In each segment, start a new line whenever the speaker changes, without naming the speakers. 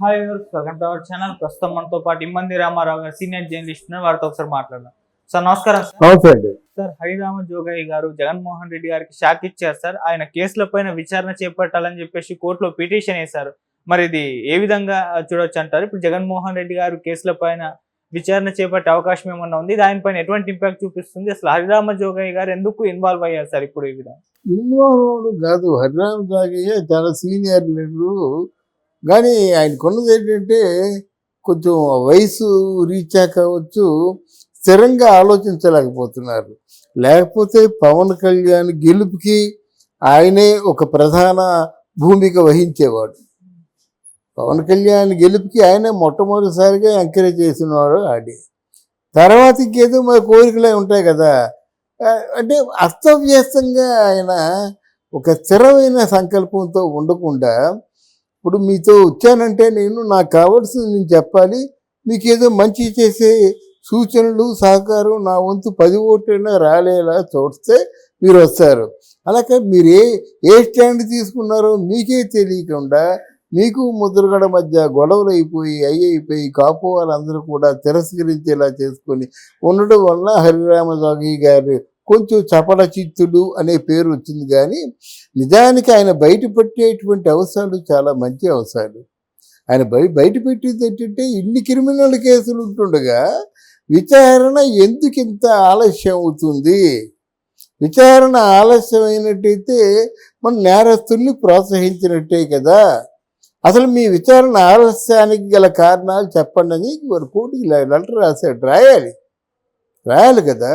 Hi welcome to our channel. ప్రస్తుతం మనతో పాటు ఇమ్మంది రామారావు గారు సీనియర్ జర్నలిస్ట్ ఉన్నారు. వారితో ఒకసారి మాట్లాడదాం. సార్ నమస్కారం.
నమస్తే అండి.
సార్, హరిరామ జోగయ్య గారు జగన్మోహన్ రెడ్డి గారికి షాక్ ఇచ్చారు సార్. ఆయన కేసుల పైన విచారణ చేపట్టాలని చెప్పేసి కోర్టులో పిటిషన్ వేశారు. మరి ఇది ఏ విధంగా చూడొచ్చు అంటారు? ఇప్పుడు జగన్మోహన్ రెడ్డి గారు కేసుల పైన విచారణ చేపట్టే అవకాశం ఏమన్నా ఉంది? దానిపైన ఎటువంటి ఇంపాక్ట్ చూపిస్తుంది? అసలు హరిరామ జోగయ్య గారు ఎందుకు ఇన్వాల్వ్ అయ్యారు సార్ ఇప్పుడు ఈ విధంగా?
ఇన్వాల్వ్ కాదు, హరిరామ జోగయ్య చాలా సీనియర్ లీడరు. కానీ ఆయనకున్నది ఏంటంటే కొంచెం వయసు రీచ్ కావచ్చు, స్థిరంగా ఆలోచించలేకపోతున్నారు. లేకపోతే పవన్ కళ్యాణ్ గెలుపుకి ఆయనే ఒక ప్రధాన భూమిక వహించేవాడు. పవన్ కళ్యాణ్ గెలుపుకి ఆయనే మొట్టమొదటిసారిగా ఎంకరేజ్ చేసినవాడు ఆడి. తర్వాత ఇంకేదో మన కోరికలే ఉంటాయి కదా. అంటే అస్తవ్యస్తంగా ఆయన ఒక స్థిరమైన సంకల్పంతో ఉండకుండా, ఇప్పుడు మీతో వచ్చానంటే నాకు కావాల్సింది నేను చెప్పాలి, మీకు ఏదో మంచి చేసే సూచనలు సహకారం నా వంతు 10 ఓట్లైనా రాలేలా చూస్తే మీరు వస్తారు. అలాగే మీరు ఏ స్టాండ్ తీసుకున్నారో మీకే తెలియకుండా మీకు ముద్రగడ మధ్య గొడవలు అయిపోయి కాపు వాళ్ళందరూ కూడా తిరస్కరించేలా చేసుకొని ఉండడం వల్ల హరిరామ జోగయ్య గారు కొంచెం చపల చిత్తుడు అనే పేరు వచ్చింది. కానీ నిజానికి ఆయన బయటపెట్టేటువంటి అవసరాలు చాలా మంచి అవసరాలు. ఆయన బయట పెట్టేది ఏంటంటే ఇన్ని క్రిమినల్ కేసులు ఉంటుండగా విచారణ ఎందుకు ఇంత ఆలస్యం అవుతుంది? విచారణ ఆలస్యమైనట్టయితే మన నేరస్తుల్ని ప్రోత్సహించినట్టే కదా. అసలు మీ విచారణ ఆలస్యానికి గల కారణాలు చెప్పండి అని వారు కోర్టుకి లెటర్ రాశాడు. రాయాలి కదా.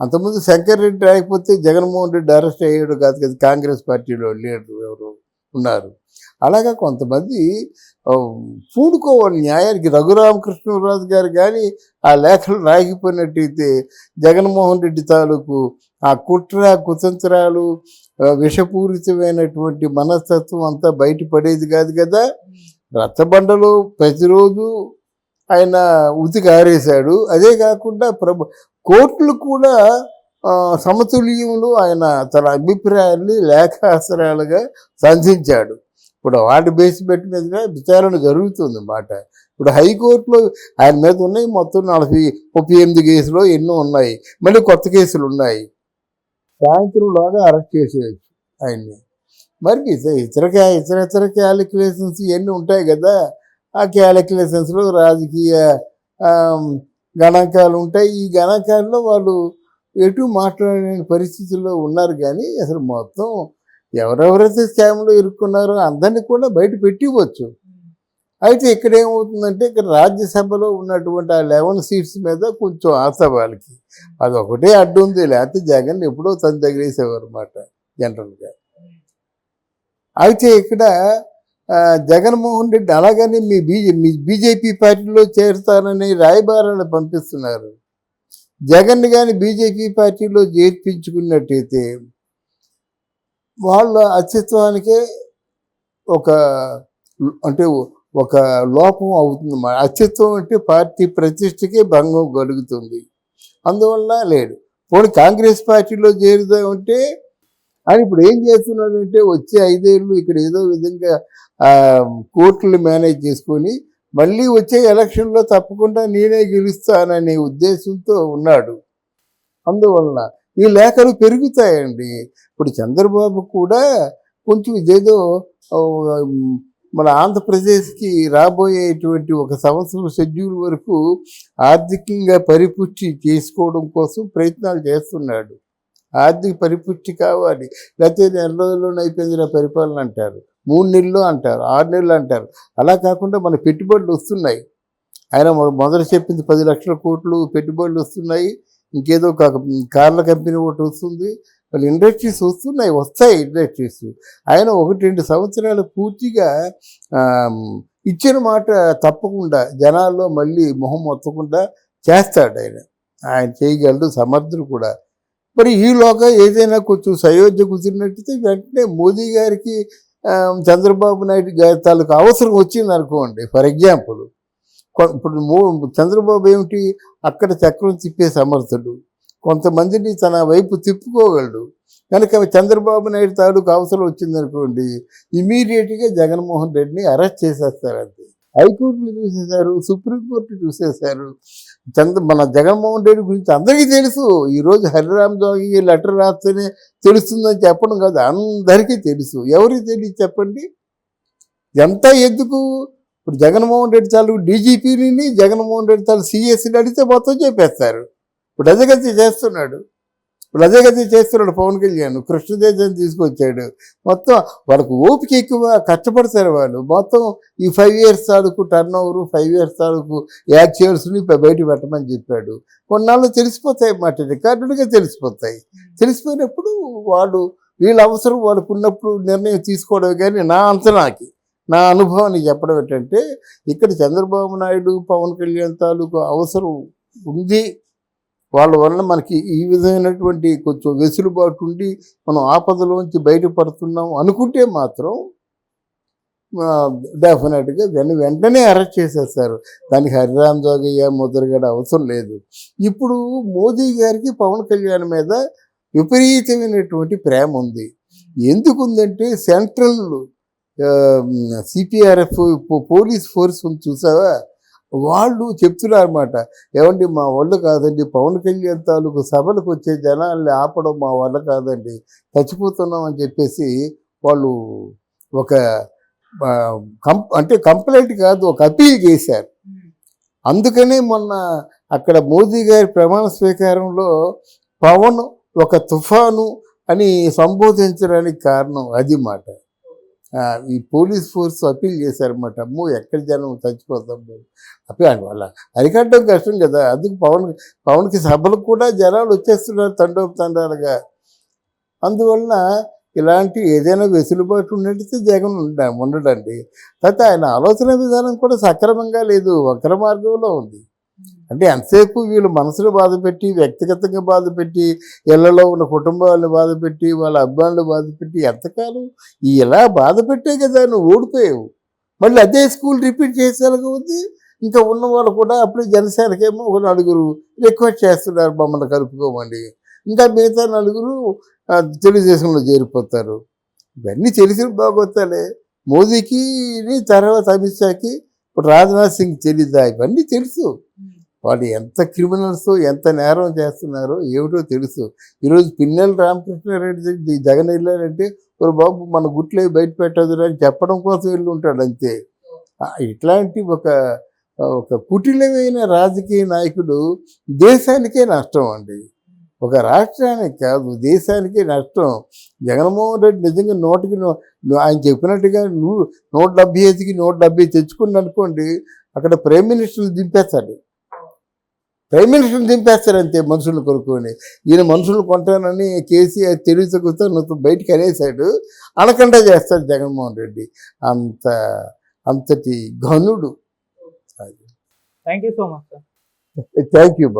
అంతకుముందు శంకర్ రెడ్డి రాయకపోతే జగన్మోహన్ రెడ్డి అరెస్ట్ అయ్యాడు కాదు కదా. కాంగ్రెస్ పార్టీలో లీడర్ ఎవరు ఉన్నారు. అలాగా కొంతమంది పూడుకోవాలి న్యాయానికి. రఘురామకృష్ణరాజు గారు కానీ ఆ లేఖలు రాయకపోయినట్టయితే జగన్మోహన్ రెడ్డి తాలూకు ఆ కుతంత్రాలు, విషపూరితమైనటువంటి మనస్తత్వం అంతా బయటపడేది కాదు కదా. రచ్చబండలో ప్రతిరోజు ఆయన ఉతికి ఆరేశాడు. అదే కాకుండా కోర్టులు కూడా సమతుల్యంలో ఆయన తన అభిప్రాయాన్ని లేఖాస్త్రాలుగా సంధించాడు. ఇప్పుడు వాటి బేస్ పెట్టి మీద విచారణ జరుగుతుంది అన్నమాట. ఇప్పుడు హైకోర్టులో ఆయన మీద ఉన్నాయి మొత్తం 38 కేసులు ఎన్నో ఉన్నాయి. మళ్ళీ కొత్త కేసులు ఉన్నాయి. సాయంత్రంలోగా అరెస్ట్ చేసేయచ్చు ఆయన్ని. మరి ఇతర క్యాలిక్యులేషన్స్ ఇవన్నీ ఉంటాయి కదా. ఆ క్యాలిక్యులేషన్స్లో రాజకీయ గణాంకాలు ఉంటాయి. ఈ గణాంకాల్లో వాళ్ళు ఎటు మాట్లాడలేని పరిస్థితుల్లో ఉన్నారు. కానీ అసలు మొత్తం ఎవరెవరైతే స్కామ్లో ఇరుక్కున్నారో అందరినీ కూడా బయట పెట్టివచ్చు. అయితే ఇక్కడ ఏమవుతుందంటే ఇక్కడ రాజ్యసభలో ఉన్నటువంటి ఆ 11 సీట్స్ మీద కొంచెం ఆశావాళ్ళకి అదొకటే అడ్డు ఉంది. లేకపోతే జగన్ ఎప్పుడో తను తగిలేసేవారు అన్నమాట జనరల్గా. అయితే ఇక్కడ జగన్మోహన్ రెడ్డి అలాగని మీ బీజేపీ పార్టీలో చేరుతానని రాయబారాలు పంపిస్తున్నారు. జగన్ కానీ బీజేపీ పార్టీలో చేర్పించుకున్నట్టయితే వాళ్ళ అస్తిత్వానికే ఒక లోపం అవుతుంది. అస్తిత్వం అంటే పార్టీ ప్రతిష్టకే భంగం కలుగుతుంది. అందువల్ల లేడు. పోనీ కాంగ్రెస్ పార్టీలో చేరుదామంటే అని ఇప్పుడు ఏం చేస్తున్నాడంటే వచ్చే 5 ఏళ్ళు ఇక్కడ ఏదో విధంగా కోర్టులు మేనేజ్ చేసుకొని మళ్ళీ వచ్చే ఎలక్షన్లో తప్పకుండా నేనే గెలుస్తాననే ఉద్దేశంతో ఉన్నాడు. అందువలన ఈ లేఖలు పెరుగుతాయండి. ఇప్పుడు చంద్రబాబు కూడా కొంచెం ఇదేదో మన ఆంధ్రప్రదేశ్కి రాబోయేటువంటి 1 సంవత్సరం షెడ్యూల్ వరకు ఆర్థికంగా పరిపుష్టి చేసుకోవడం కోసం ప్రయత్నాలు చేస్తున్నాడు. ఆర్థిక పరిపుష్టి కావాలి. లేకపోతే 2 రోజుల్లోనే అయిపోయింది నా పరిపాలన అంటారు, 3 నెలలు అంటారు, 6 నెలలు అంటారు. అలా కాకుండా మన పెట్టుబడులు వస్తున్నాయి. ఆయన మొదట చెప్పింది 10 లక్షల కోట్లు పెట్టుబడులు వస్తున్నాయి. ఇంకేదో కార్ల కంపెనీ ఒకటి వస్తుంది. వాళ్ళు ఇండస్ట్రీస్ వస్తాయి ఇండస్ట్రీస్. ఆయన 1-2 సంవత్సరాలు పూర్తిగా ఇచ్చిన మాట తప్పకుండా జనాల్లో మళ్ళీ మొహం మొత్తకుండా చేస్తాడు. ఆయన చేయగలడు, సమర్థుడు కూడా. మరి ఈలోగా ఏదైనా కొంచెం సయోధ్య కుదిరినట్టయితే వెంటనే మోదీ గారికి చంద్రబాబు నాయుడు గారి తాలూకు అవసరం వచ్చింది అనుకోండి. ఫర్ ఎగ్జాంపుల్ ఇప్పుడు చంద్రబాబు ఏమిటి అక్కడ చక్రం తిప్పే సమర్థుడు, కొంతమందిని తన వైపు తిప్పుకోగలడు. కనుక చంద్రబాబు నాయుడు తాలూకు అవసరం వచ్చిందనుకోండి, ఇమీడియట్గా జగన్మోహన్ రెడ్డిని అరెస్ట్ చేసేస్తారు. అంతే. హైకోర్టులు చూసేశారు, సుప్రీంకోర్టు చూసేశారు. మన జగన్మోహన్ రెడ్డి గురించి అందరికీ తెలుసు. ఈరోజు హరిరామ్ జోగి లెటర్ రాస్తేనే తెలుస్తుందని చెప్పడం కాదు, అందరికీ తెలుసు. ఎవరికి తెలియదు చెప్పండి? ఎంత ఎందుకు? ఇప్పుడు జగన్మోహన్ రెడ్డి చాలు డీజీపీని, జగన్మోహన్ రెడ్డి చాలు సిఎస్ని అడిగితే మొత్తం చెప్పేస్తారు. ఇప్పుడు అజగతి చేస్తున్నాడు. పవన్ కళ్యాణ్ కృష్ణదేశాన్ని తీసుకొచ్చాడు. మొత్తం వాళ్ళకు ఓపిక ఎక్కువ, కష్టపడతారు వాళ్ళు. మొత్తం ఈ 5 years తాలూకు టర్న్ ఓవర్, 5 years తాలూకు యాక్చువల్స్ని బయట పెట్టమని చెప్పాడు. కొన్నాళ్ళు తెలిసిపోతాయి అన్నమాట, రికార్డులుగా తెలిసిపోతాయి. తెలిసిపోయినప్పుడు వీళ్ళ అవసరం వాళ్ళకు ఉన్నప్పుడు నిర్ణయం తీసుకోవడం. కానీ నా అనుభవాన్ని చెప్పడం ఏంటంటే, ఇక్కడ చంద్రబాబు నాయుడు, పవన్ కళ్యాణ్ తాలూకు అవసరం ఉంది. వాళ్ళ వలన మనకి ఈ విధమైనటువంటి కొంచెం వెసులుబాటు ఉండి మనం ఆపదలోంచి బయటపడుతున్నాం అనుకుంటే మాత్రం డెఫినెట్గా వెంటనే అరెస్ట్ చేసేస్తారు. దానికి హరిరామ్ జోగయ్య, ముద్రగడ అవసరం లేదు. ఇప్పుడు మోదీ గారికి పవన్ కళ్యాణ్ మీద విపరీతమైనటువంటి ప్రేమ ఉంది. ఎందుకుందంటే సెంట్రల్ సిపిఆర్ఎఫ్ పోలీస్ ఫోర్స్ ఉంది చూసావా, వాళ్ళు చెప్తున్నారన్నమాట, ఏమండి మా వల్ల కాదండి, పవన్ కళ్యాణ్ తాలూకు సభలకు వచ్చే జనాల్ని ఆపడం మా వల్ల కాదండి, చచ్చిపోతున్నాం అని చెప్పేసి వాళ్ళు ఒక అంటే కంప్లైంట్ కాదు, ఒక అపీల్ చేశారు. అందుకనే మొన్న అక్కడ మోదీ గారి ప్రమాణ స్వీకారంలో పవన్ ఒక తుఫాను అని సంబోధించడానికి కారణం అది మాట. ఈ పోలీస్ ఫోర్స్ అప్పీల్ చేశారన్నమాట. అమ్మో ఎక్కడ జనం చచ్చిపోతాం అప్పీల్ వాళ్ళ అరికట్టడం కష్టం కదా. అందుకు పవన్కి సభలకు కూడా జనాలు వచ్చేస్తున్నారు తండోపతండాలుగా. అందువలన ఇలాంటి ఏదైనా వెసులుబాటు ఉన్నట్టు జగన్ ఉండడండి. తర్వాత ఆయన ఆలోచన విధానం కూడా సక్రమంగా లేదు, వక్ర మార్గంలో ఉంది. అంటే ఎంతసేపు వీళ్ళు మనసును బాధపెట్టి, వ్యక్తిగతంగా బాధపెట్టి, ఇళ్లలో ఉన్న కుటుంబాలను బాధపెట్టి, వాళ్ళ అభిమానులు బాధపెట్టి ఎంతకాలం ఇలా బాధపెట్టే కదా నువ్వు ఓడిపోయావు. మళ్ళీ అదే స్కూల్ రిపీట్ చేసేలాగా ఉంది. ఇంకా ఉన్న వాళ్ళు కూడా అప్పుడే జనసేనకేమో ఒక 4 రిక్వెస్ట్ చేస్తున్నారు మమ్మల్ని కలుపుకోమని. ఇంకా మిగతా 4 తెలుగుదేశంలో చేరిపోతారు. ఇవన్నీ తెలిసిన బాగోతాలే. మోదీకి తర్వాత అమిత్ షాకి, ఇప్పుడు రాజ్నాథ్ సింగ్ తెలీదా? ఇవన్నీ తెలుసు. వాళ్ళు ఎంత క్రిమినల్స్, ఎంత నేరం చేస్తున్నారో ఏమిటో తెలుసు. ఈరోజు పిన్నెల రామకృష్ణారెడ్డి జగన్ వెళ్ళారంటే, ఒక బాబు మన గుట్లే బయట పెట్టదు అని చెప్పడం కోసం వెళ్ళి ఉంటాడు అంతే. ఇట్లాంటి ఒక కుటిలమైన రాజకీయ నాయకుడు దేశానికే నష్టం అండి. ఒక రాష్ట్రానికి కాదు, దేశానికే నష్టం. జగన్మోహన్ రెడ్డి నిజంగా ఆయన చెప్పినట్టుగా 175కి 170 తెచ్చుకుని అనుకోండి, అక్కడ ప్రైమ్ మినిస్టర్ని దింపేస్తాడు. అంతే మనుషులు కొనుక్కొని. ఈయన మనుషులు కొంటానని కేసీఆర్ తెలివితగ్గుతో బయటికి అనేసాడు. అనకుండా చేస్తాడు జగన్మోహన్ రెడ్డి. అంతటి ఘనుడు.
Thank you so much sir.
Thank you.